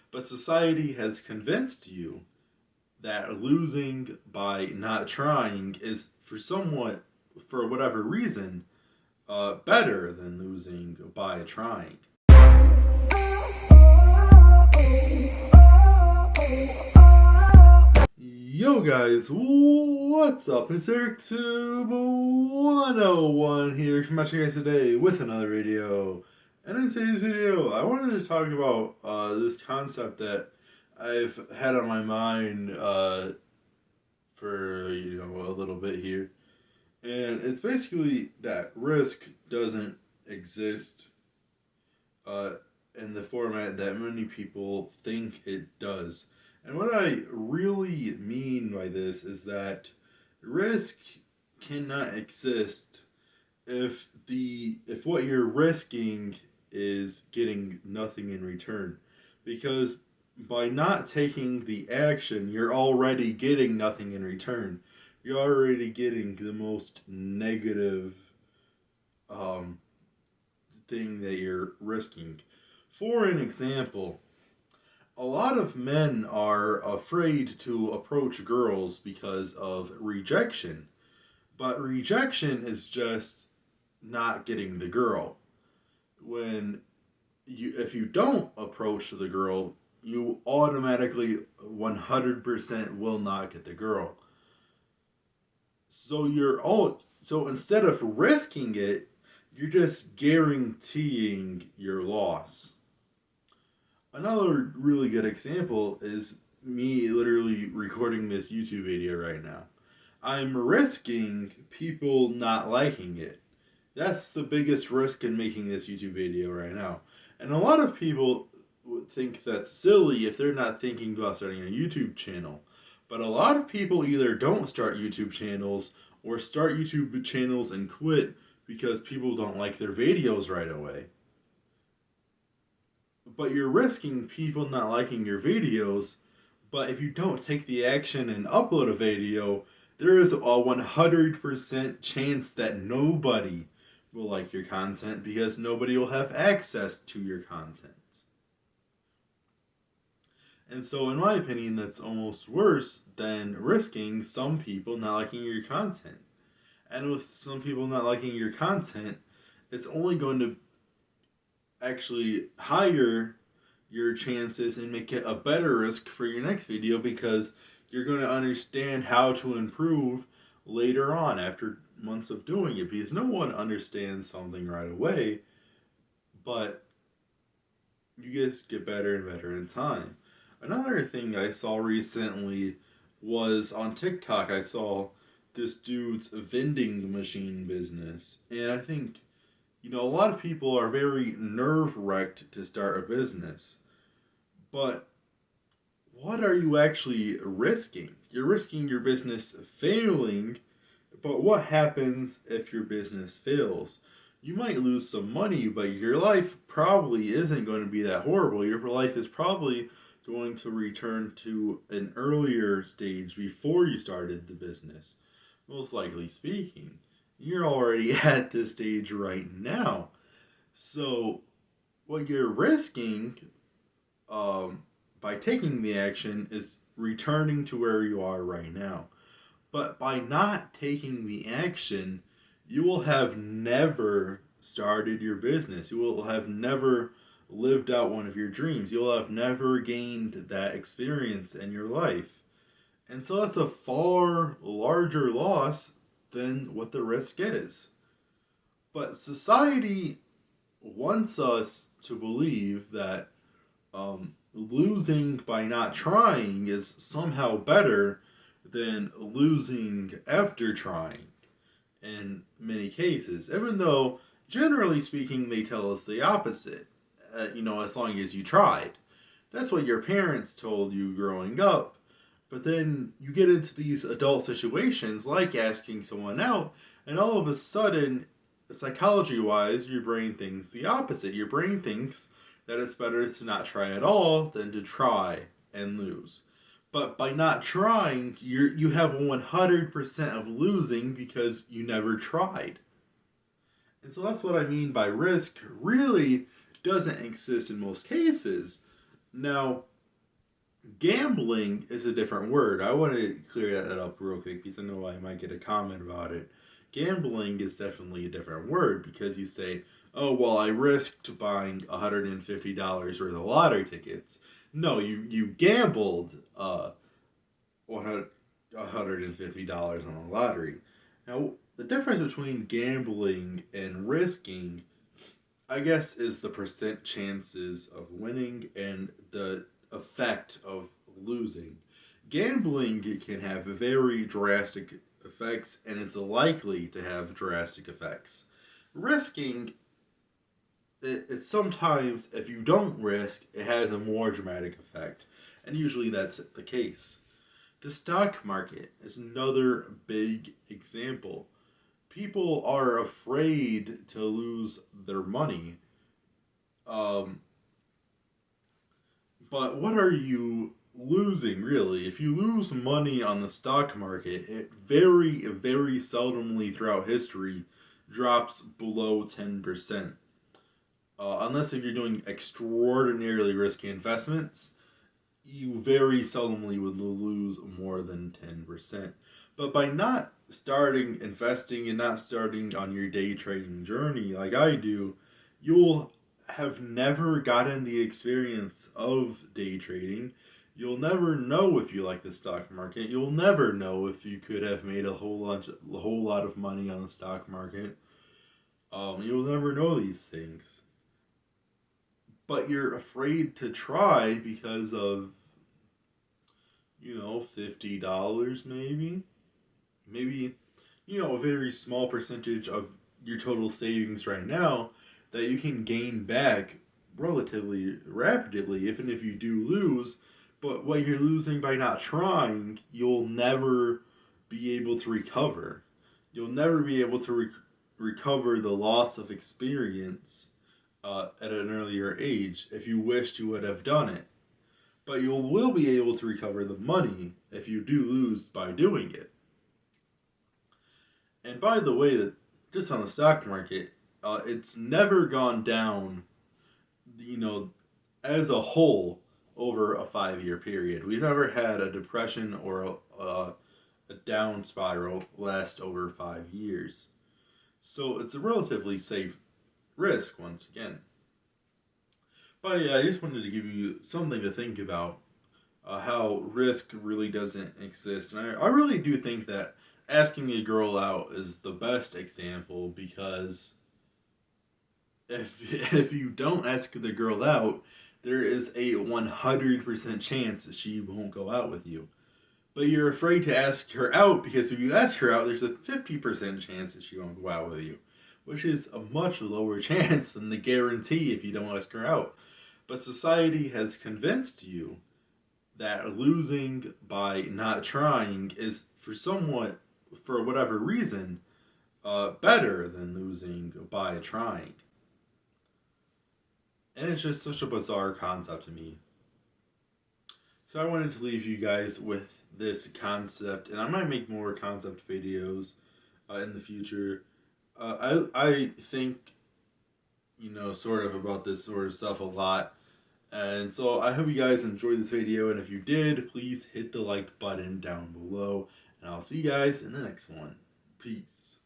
But society has convinced you that losing by not trying is for whatever reason, better than losing by trying. Yo guys, what's up? It's EricTube101 here coming at you guys today with another video. And in today's video, I wanted to talk about this concept that I've had on my mind for a little bit here. And it's basically that risk doesn't exist uh, in the format that many people think it does. And what I really mean by this is that risk cannot exist if what you're risking is getting nothing in return. Because by not taking the action, you're already getting nothing in return. You're already getting the most negative um, thing that you're risking. For an example, a lot of men are afraid to approach girls because of rejection. But rejection is just not getting the girl. When if you don't approach the girl, you automatically 100% will not get the girl. So instead of risking it, you're just guaranteeing your loss. Another really good example is me literally recording this YouTube video right now. I'm risking people not liking it. That's the biggest risk in making this YouTube video right now. And a lot of people would think that's silly if they're not thinking about starting a YouTube channel. But a lot of people either don't start YouTube channels or start YouTube channels and quit because people don't like their videos right away. But you're risking people not liking your videos. But if you don't take the action and upload a video, there is a 100% chance that nobody will like your content because nobody will have access to your content. And so, in my opinion, that's almost worse than risking some people not liking your content. And with some people not liking your content, it's only going to actually higher your chances and make it a better risk for your next video because you're going to understand how to improve later on after months of doing it, because no one understands something right away, but you just get better and better in time. Another thing I saw recently was on TikTok. I saw this dude's vending machine business, and I think a lot of people are very nerve wrecked to start a business. But what are you actually risking? You're risking your business failing, but what happens if your business fails? You might lose some money, but your life probably isn't going to be that horrible. Your life is probably going to return to an earlier stage before you started the business, most likely speaking. You're already at this stage right now. So, what you're risking by taking the action is returning to where you are right now. But by not taking the action, you will have never started your business. You will have never lived out one of your dreams. You'll have never gained that experience in your life. And so that's a far larger loss than what the risk is. But society wants us to believe that losing by not trying is somehow better than losing after trying in many cases, even though generally speaking they tell us the opposite. As long as you tried. That's what your parents told you growing up. But then you get into these adult situations like asking someone out, and all of a sudden, psychology wise, your brain thinks the opposite. Your brain thinks that it's better to not try at all than to try and lose. But by not trying, you have 100% of losing because you never tried. And so that's what I mean by risk really doesn't exist in most cases. Now, Gambling is a different word. I want to clear that up real quick because I know I might get a comment about it. Gambling is definitely a different word because you say, oh, well, I risked buying $150 worth of lottery tickets. No, you gambled $150 on the lottery. Now, the difference between gambling and risking, I guess, is the percent chances of winning and the effect of losing. Gambling can have very drastic effects, and it's likely to have drastic effects. Risking, it's sometimes, if you don't risk, it has a more dramatic effect, and usually that's the case. The stock market is another big example. People are afraid to lose their money. Um, but what are you losing really? If you lose money on the stock market, it very, very seldomly throughout history drops below 10%. Unless if you're doing extraordinarily risky investments, you very seldomly would lose more than 10%. But by not starting investing and not starting on your day trading journey like I do, you'll have never gotten the experience of day trading. You'll never know if you like the stock market. You'll never know if you could have made a whole lot of money on the stock market. You'll never know these things. But you're afraid to try because of, $50 maybe. Maybe, a very small percentage of your total savings right now that you can gain back relatively rapidly, even if you do lose. But what you're losing by not trying, you'll never be able to recover. You'll never be able to recover the loss of experience at an earlier age if you wished you would have done it. But you will be able to recover the money if you do lose by doing it. And by the way, that just on the stock market, it's never gone down, you know, as a whole over a 5 year period. We've never had a depression or a down spiral last over 5 years. So it's a relatively safe risk once again. But yeah, I just wanted to give you something to think about, how risk really doesn't exist. And I really do think that asking a girl out is the best example because if you don't ask the girl out, there is a 100% chance that she won't go out with you. But you're afraid to ask her out because if you ask her out, there's a 50% chance that she won't go out with you, which is a much lower chance than the guarantee if you don't ask her out. But society has convinced you that losing by not trying is for whatever reason, better than losing by trying. And it's just such a bizarre concept to me. So I wanted to leave you guys with this concept, and I might make more concept videos in the future. I think, sort of about this sort of stuff a lot. And so I hope you guys enjoyed this video, and if you did, please hit the like button down below, and I'll see you guys in the next one. Peace.